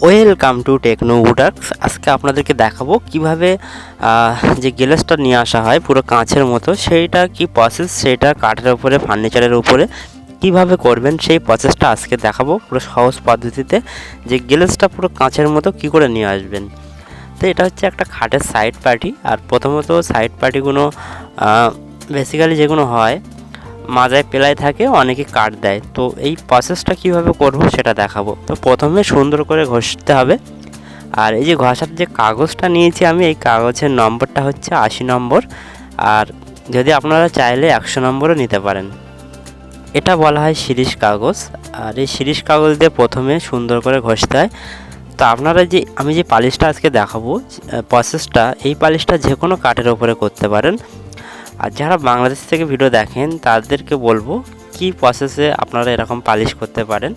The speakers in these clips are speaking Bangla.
Welcome to techno উডার্কস। আজকে আপনাদেরকে দেখাবো কিভাবে যে গ্লাসটা নিয়ে আসা হয় পুরো কাঁচের মতো, সেইটা কি প্রসেস, সেইটা কাঠের উপরে ফার্নিচারের উপরে কিভাবে করবেন সেই প্রসেসটা আজকে দেখাবো পুরো সহজ পদ্ধতিতে, যে গ্লাসটা পুরো কাঁচের মতো কি করে নিয়ে আসবেন। তো এটা হচ্ছে একটা খাটের সাইড পার্টি। আর প্রথমত সাইড পার্টিগুলো বেসিক্যালি যেগুলো হয় মাজায় পেলাই থাকে, অনেকে কাট দেয়। তো এই প্রসেসটা কিভাবে করব সেটা দেখাবো। তো প্রথমে সুন্দর করে ঘষতে হবে। আর এই যে ঘষার যে কাগজটা নিয়েছি আমি, এই কাগজের নম্বরটা হচ্ছে 80 নম্বর। আর যদি আপনারা চাইলে 100 নম্বরও নিতে পারেন। এটা বলা হয় শিরীষ কাগজ। আর এই শিরীষ কাগজ দিয়ে প্রথমে সুন্দর করে ঘষতে হয়। তো আপনারা যে আমি যে পালিশটা আজকে দেখাবো প্রসেসটা, এই পালিশটা যে কোনো কাঠের ওপরে করতে পারেন। আর যারা বাংলাদেশ থেকে ভিডিও দেখেন তাদেরকে বলবো কি প্রসেসে আপনারা এরকম পালিশ করতে পারেন।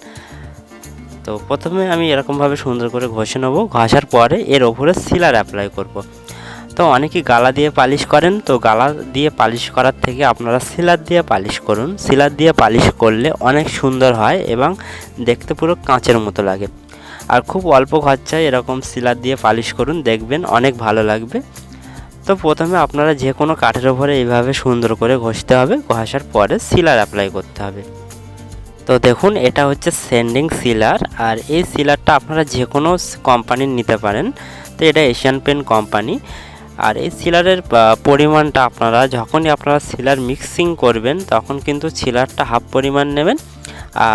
তো প্রথমে আমি এরকমভাবে সুন্দর করে ঘষে নেব। ঘষার পরে এর ওপরে সিলার অ্যাপ্লাই করব। তো অনেকেই গালা দিয়ে পালিশ করেন, তো গালা দিয়ে পালিশ করার থেকে আপনারা সিলার দিয়ে পালিশ করুন। সিলার দিয়ে পালিশ করলে অনেক সুন্দর হয় এবং দেখতে পুরো কাঁচের মতো লাগে। আর খুব অল্প খরচায় এরকম সিলার দিয়ে পালিশ করুন, দেখবেন অনেক ভালো লাগবে। তো প্রথমে আপনারা যে কোনো কাঠের ওপরে এইভাবে সুন্দর করে ঘষতে হবে। ঘষার পরে সিলার অ্যাপ্লাই করতে হবে। তো দেখুন, এটা হচ্ছে সেন্ডিং সিলার। আর এই সিলারটা আপনারা যে কোনো কোম্পানির নিতে পারেন। তো এটা এশিয়ান পেন্ট কোম্পানি। আর এই সিলারের পরিমাণটা আপনারা যখনই আপনারা সিলার মিক্সিং করবেন তখন কিন্তু সিলারটা হাফ পরিমাণ নেবেন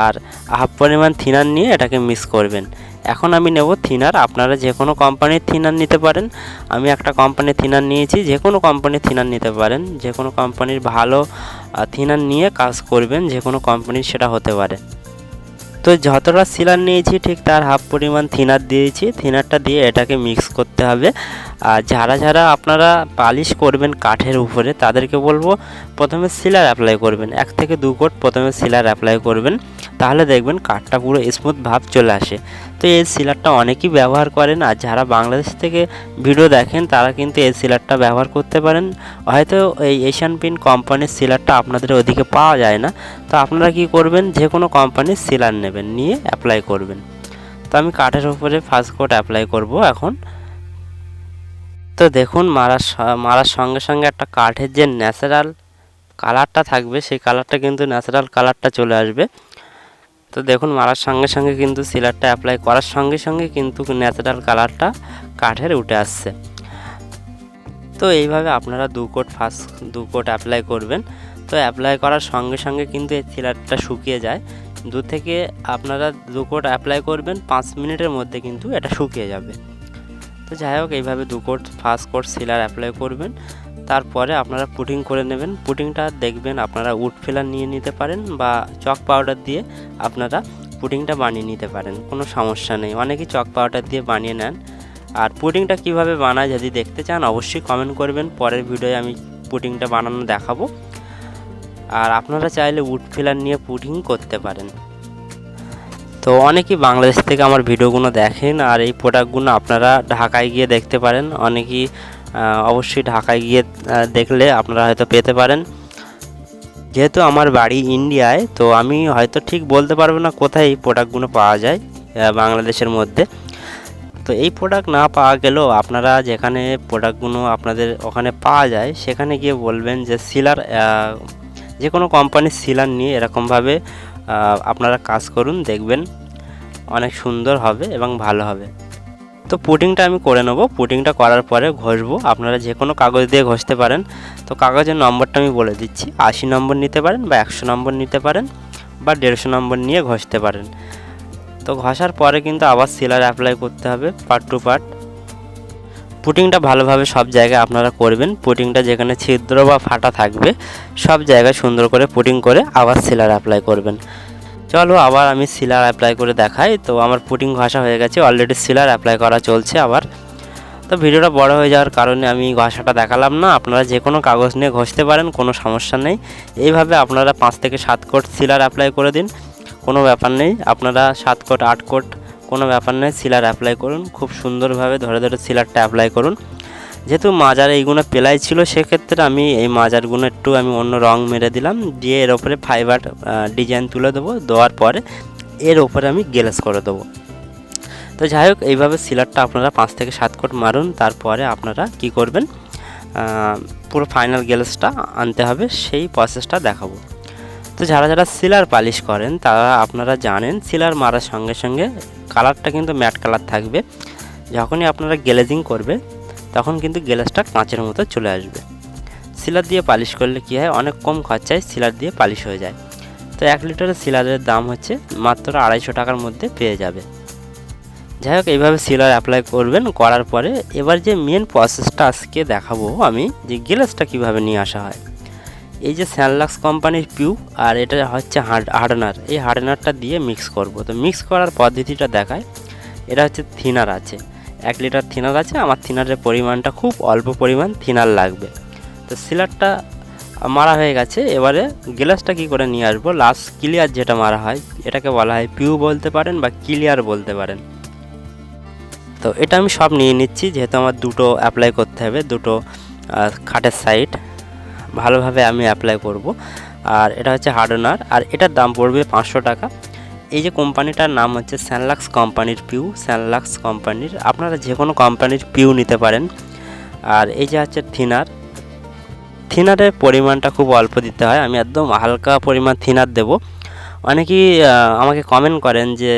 আর হাফ পরিমাণ থিনার নিয়ে এটাকে মিক্স করবেন। এখন আমি নেব থিনার। আপনারা যে কোনো কোম্পানির থিনার নিতে পারেন। আমি একটা কোম্পানির থিনার নিয়েছি। যে কোনো কোম্পানির থিনার নিতে পারেন। যে কোনো কোম্পানির ভালো থিনার নিয়ে কাজ করবেন, যে কোনো কোম্পানির সেটা হতে পারে। তো যতটা সিলার নিয়েছি ঠিক তার হাফ পরিমাণ থিনার দিয়েছি। থিনারটা দিয়ে এটাকে মিক্স করতে হবে। আর যারা আপনারা পালিশ করবেন কাঠের উপরে তাদেরকে বলবো প্রথমে সিলার অ্যাপ্লাই করবেন। 1 থেকে 2 কোট প্রথমে সিলার অ্যাপ্লাই করবেন, তাহলে দেখবেন কাঠটা পুরো স্মুথ ভাব চলে আসে। তো এই সিলারটা অনেকেই ব্যবহার করেন। আর যারা বাংলাদেশ থেকে ভিডিও দেখেন তারা কিন্তু এই সিলারটা ব্যবহার করতে পারেন। হয়তো এই এশিয়ান পেন্ট কোম্পানির সিলারটা আপনাদের ওদিকে পাওয়া যায় না। তো আপনারা কি করবেন, যে কোনো কোম্পানির সিলার নেবেন, নিয়ে অ্যাপ্লাই করবেন। তো আমি কাঠের উপরে ফার্স্ট কোট অ্যাপ্লাই করব এখন। তো দেখুন, মারার সঙ্গে সঙ্গে একটা কাঠের যে ন্যাচারাল কালারটা থাকবে সেই কালারটা কিন্তু ন্যাচারাল কালারটা চলে আসবে। তো দেখুন, মারার সঙ্গে সঙ্গে কিন্তু সিলারটা অ্যাপ্লাই করার সঙ্গে সঙ্গে কিন্তু ন্যাচারাল কালারটা কাঠের উঠে আসছে। তো এইভাবে আপনারা 2 কোট অ্যাপ্লাই করবেন। তো অ্যাপ্লাই করার সঙ্গে সঙ্গে কিন্তু এই সিলারটা শুকিয়ে যায়। আপনারা 2 কোট অ্যাপ্লাই করবেন, 5 মিনিটের মধ্যে কিন্তু এটা শুকিয়ে যাবে। তো যাই হোক, এইভাবে 2 কোট ফার্স্ট কোট সিলার অ্যাপ্লাই করবেন। তারপরে আপনারা পুটিং করে নেবেন। পুটিংটা দেখবেন আপনারা উড ফিলার নিয়ে নিতে পারেন বা চক পাউডার দিয়ে আপনারা পুটিংটা বানিয়ে নিতে পারেন, কোনো সমস্যা নেই। অনেকেই চক পাউডার দিয়ে বানিয়ে নেন। আর পুডিংটা কিভাবে বানায় যদি দেখতে চান অবশ্যই কমেন্ট করবেন, পরের ভিডিওয়ে আমি পুডিংটা বানানো দেখাবো। আর আপনারা চাইলে উড ফিলার নিয়ে পুডিং করতে পারেন। তো অনেকেই বাংলাদেশ থেকে আমার ভিডিওগুলো দেখেন। আর এই প্রোডাক্টগুলো আপনারা ঢাকায় গিয়ে দেখতে পারেন। অনেকেই অবশ্যই ঢাকায় গিয়ে দেখলে আপনারা হয়তো পেতে পারেন। যেহেতু আমার বাড়ি ইন্ডিয়ায়, তো আমি হয়তো ঠিক বলতে পারবো না কোথায় এই প্রোডাক্টগুলো পাওয়া যায় বাংলাদেশের মধ্যে। তো এই প্রোডাক্ট না পাওয়া গেলেও আপনারা যেখানে প্রোডাক্টগুলো আপনাদের ওখানে পাওয়া যায় সেখানে গিয়ে বলবেন যে সিলার, যে কোনো কোম্পানির সিলার নিয়ে এরকমভাবে আপনারা কাজ করুন, দেখবেন অনেক সুন্দর হবে এবং ভালো হবে। তো পুটিংটা আমি করে নেব। পুটিংটা করার পরে ঘষবো। আপনারা যে কোনো কাগজ দিয়ে ঘষতে পারেন। তো কাগজের নম্বরটা আমি বলে দিচ্ছি, 80 নম্বর নিতে পারেন বা 100 নম্বর নিতে পারেন বা 150 নম্বর নিয়ে ঘষতে পারেন। তো ঘষার পরে কিন্তু আবার সিলার অ্যাপ্লাই করতে হবে পার্ট টু পার্ট। পুটিংটা ভালোভাবে সব জায়গায় আপনারা করবেন। পুটিংটা যেখানে ছিদ্র বা ফাটা থাকবে সব জায়গায় সুন্দর করে পুটিং করে আবার সিলার অ্যাপ্লাই করবেন। চলো আবার আমি সিলার অ্যাপ্লাই করে দেখাই। তো আমার পুটিং ঘষা হয়ে গেছে, অলরেডি সিলার অ্যাপ্লাই করা চলছে আবার। তো ভিডিওটা বড় হয়ে যাওয়ার কারণে আমি ঘষাটা দেখালাম না। আপনারা যে কোনো কাগজ নিয়ে ঘষতে পারেন, কোনো সমস্যা নেই। এইভাবে আপনারা 5 থেকে 7 কোট সিলার অ্যাপ্লাই করে দিন, কোনো ব্যাপার নেই। আপনারা 7 কোট 8 কোট কোনো ব্যাপার নেই, সিলার অ্যাপ্লাই করুন। খুব সুন্দরভাবে ধরে ধরে সিলারটা অ্যাপ্লাই করুন। যেহেতু মাজার এইগুলো পেলাই ছিল সেক্ষেত্রে আমি এই মাজারগুলো একটু অন্য রং মেরে দিলাম, দিয়ে এর ওপরে ফাইবার ডিজাইন তুলে দেবো। দেওয়ার পরে এর ওপরে আমি গ্লেজ করে দেবো। তো যাই হোক, এইভাবে সিলারটা আপনারা 5 থেকে 7 কোট মারুন। তারপরে আপনারা কি করবেন, পুরো ফাইনাল গ্লেজটা আনতে হবে, সেই প্রসেসটা দেখাবো। তো যারা যারা সিলার পালিশ করেন তারা আপনারা জানেন সিলার মারার সঙ্গে সঙ্গে কালারটা কিন্তু ম্যাট কালার থাকবে। যখনই আপনারা গ্লেজিং করবে তখন কিন্তু গ্লেজটা কাঁচের মতো চলে আসবে। সিলার দিয়ে পালিশ করলে কী হয়, অনেক কম খরচায় সিলার দিয়ে পালিশ হয়ে যায়। তো 1 লিটারের সিলারের দাম হচ্ছে মাত্র 250 টাকার মধ্যে পেয়ে যাবে। যাই হোক, এইভাবে সিলার অ্যাপ্লাই করবেন। করার পরে এবার যে মেন প্রসেসটা আজকে দেখাবো আমি, যে গ্লেজটা কীভাবে নিয়ে আসা হয়। এই যে স্যানলাক্স কোম্পানির পিউ আর এটা হচ্ছে হার্ডনার, এই হার্ডনারটা দিয়ে মিক্স করব। তো মিক্স করার পদ্ধতিটা দেখায়। এটা হচ্ছে থিনার আছে, 1 লিটার থিনার আছে। আমার থিনারের পরিমাণটা খুব অল্প পরিমাণ থিনার লাগবে। তো সিলারটা মারা হয়ে গেছে, এবারে গ্লাসটা কি করে নিয়ে আসবো। লাস্ট ক্লিয়ার যেটা মারা হয় এটাকে বলা হয় পিউ বলতে পারেন বা ক্লিয়ার বলতে পারেন। তো এটা আমি সব নিয়ে নিচ্ছি, যেহেতু আমার দুটো অ্যাপ্লাই করতে হবে, দুটো খাটের সাইড ভালোভাবে আমি অ্যাপ্লাই করব। আর এটা হচ্ছে হার্ডনার, আর এটার দাম পড়বে 500 টাকা। এই যে কোম্পানিটার নাম হচ্ছে স্যানলাক্স কোম্পানির পিউ, স্যানলাক্স কোম্পানির। আপনারা যে কোনো কোম্পানির পিউ নিতে পারেন। আর এই যে হচ্ছে থিনারের পরিমাণটা খুব অল্প দিতে হয়, আমি একদম হালকা পরিমাণ থিনার দেব। অনেকেই আমাকে কমেন্ট করেন যে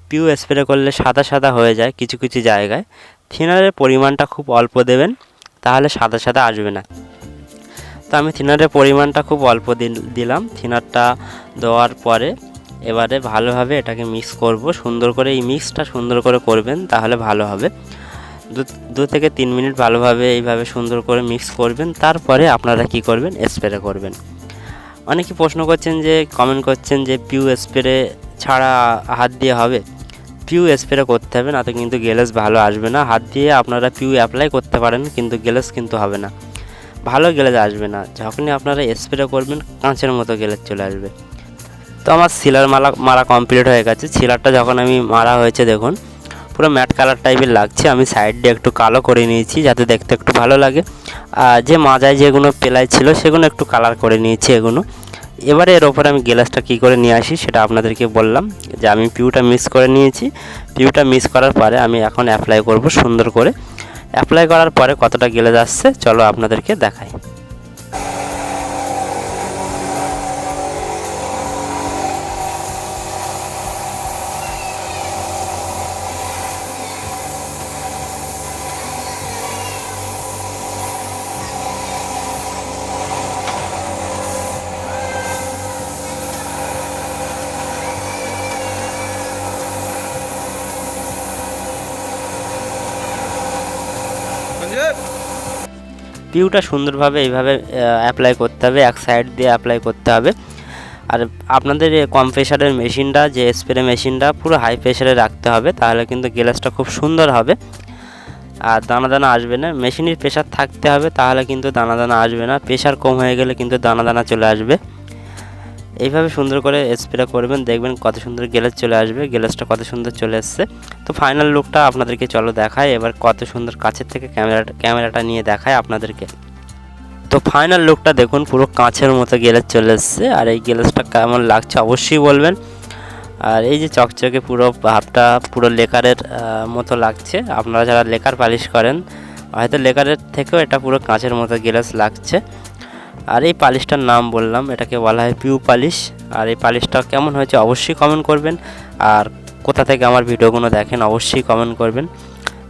পিউ স্প্রে করলে সাদা সাদা হয়ে যায় কিছু কিছু জায়গায়। থিনারের পরিমাণটা খুব অল্প দেবেন, তাহলে সাদা সাদা আসবে না। তো আমি থিনারের পরিমাণটা খুব অল্প দিলাম। থিনারটা দেওয়ার পরে এবারে ভালোভাবে এটাকে মিক্স করব সুন্দর করে। এই মিক্সটা সুন্দর করে করবেন, তাহলে ভালো হবে। 2 থেকে 3 মিনিট ভালোভাবে এইভাবে সুন্দর করে মিক্স করবেন। তারপরে আপনারা কি করবেন, স্প্রে করবেন। অনেকে প্রশ্ন করছেন, যে কমেন্ট করছেন যে পিউ স্প্রে ছাড়া হাত দিয়ে হবে। পিউ স্প্রে করতে হবে, না তো কিন্তু গ্লেজ ভালো আসবে না। হাত দিয়ে আপনারা পিউ অ্যাপ্লাই করতে পারেন, কিন্তু গ্লেজ কিন্তু হবে না, ভালো গ্লেজ আসবে না। যখনই আপনারা স্প্রে করবেন কাঁচের মতো গ্লেজ চলে আসবে। তো আমার সিলার মারা কমপ্লিট হয়ে গেছে। সিলারটা যখন আমি মারা হয়েছে দেখুন পুরো ম্যাট কালার টাইপের লাগছে। আমি সাইড দিয়ে একটু কালো করে নিয়েছি যাতে দেখতে একটু ভালো লাগে। আর যে মাজায় যেগুলো পেলাই ছিল সেগুলো একটু কালার করে নিয়েছি এগুলো। এবারে এর ওপরে আমি গ্লাসটা কী করে নিয়ে আসি সেটা আপনাদেরকে বললাম, যে আমি পিউটা মিক্স করে নিয়েছি। পিউটা মিক্স করার পরে আমি এখন অ্যাপ্লাই করব সুন্দর করে। অ্যাপ্লাই করার পরে কতটা গ্লেজ আসছে চলো আপনাদেরকে দেখাই। পিউটা সুন্দরভাবে এইভাবে অ্যাপ্লাই করতে হবে, এক সাইড দিয়ে অ্যাপ্লাই করতে হবে। আর আপনাদের কম প্রেশারের মেশিনটা, যে স্প্রে মেশিনটা, পুরো হাই প্রেশারে রাখতে হবে, তাহলে কিন্তু গ্লাসটা খুব সুন্দর হবে আর দানা দানা আসবে না। মেশিনের প্রেশার থাকতে হবে, তাহলে কিন্তু দানা দানা আসবে না। প্রেশার কম হয়ে গেলে কিন্তু দানা দানা চলে আসবে। এইভাবে সুন্দর করে স্প্রে করবেন, দেখবেন কত সুন্দর গ্লেজ চলে আসবে। গ্লেজটা কত সুন্দর চলে এসছে। তো ফাইনাল লুকটা আপনাদেরকে চলো দেখায়। এবার কত সুন্দর কাছের থেকে ক্যামেরাটা নিয়ে দেখায় আপনাদেরকে। তো ফাইনাল লুকটা দেখুন, পুরো কাঁচের মতো গ্লেজ চলে এসছে। আর এই গ্লেজটা কেমন লাগছে অবশ্যই বলবেন। আর এই যে চকচকে পুরো ভাবটা পুরো লেকারের মতো লাগছে। আপনারা যারা লেকার পালিশ করেন হয়তো লেকারের থেকেও এটা পুরো কাঁচের মতো গ্লেজ লাগছে। আর এই পালিশটার নাম বললাম, এটাকে বলা হয় পিউ পালিশ। আর এই পালিশটা কেমন হয়েছে অবশ্যই কমেন্ট করবেন। আর কোথা থেকে আমার ভিডিওগুলো দেখেন অবশ্যই কমেন্ট করবেন।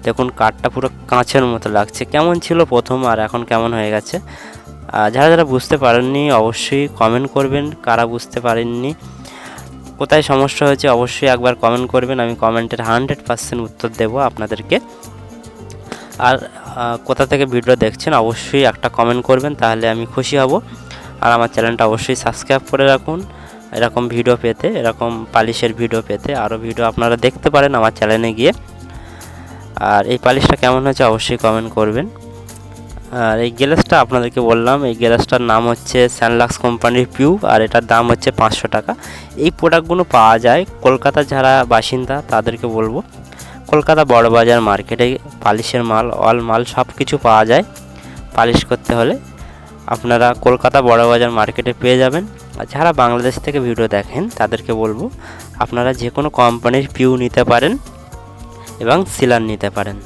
দেখুন কাঠটা পুরো কাঁচের মতো লাগছে। কেমন ছিল প্রথম আর এখন কেমন হয়ে গেছে। যারা যারা বুঝতে পারেননি অবশ্যই কমেন্ট করবেন। কারা বুঝতে পারেননি, কোথায় সমস্যা হয়েছে অবশ্যই একবার কমেন্ট করবেন। আমি কমেন্টের 100% উত্তর দেব আপনাদেরকে। আর কোথা থেকে ভিডিও দেখছেন অবশ্যই একটা কমেন্ট করবেন, তাহলে আমি খুশি হব। আর আমার চ্যানেলটা অবশ্যই সাবস্ক্রাইব করে রাখুন, এরকম ভিডিও পেতে, এরকম পালিশের ভিডিও পেতে। আরও ভিডিও আপনারা দেখতে পারেন আমার চ্যানেলে গিয়ে। আর এই পালিশটা কেমন হয়েছে অবশ্যই কমেন্ট করবেন। আর এই গ্লাসটা আপনাদেরকে বললাম, এই গ্লাসটার নাম হচ্ছে স্যানলাক্স কোম্পানির পিউ, আর এটার দাম হচ্ছে 500 টাকা। এই প্রোডাক্টগুলো পাওয়া যায় কলকাতার যারা বাসিন্দা তাদেরকে বলবো, কলকাতা বড়বাজার মার্কেটে পালিশের মাল, অল মাল সব কিছু পাওয়া যায়। পালিশ করতে হলে আপনারা কলকাতা বড়বাজার মার্কেটে পেয়ে যাবেন। আর যারা বাংলাদেশ থেকে ভিডিও দেখেন তাদেরকে বলবো আপনারা যে কোনো কোম্পানির পিউ নিতে পারেন। এবং সিলার নিতে পারেন।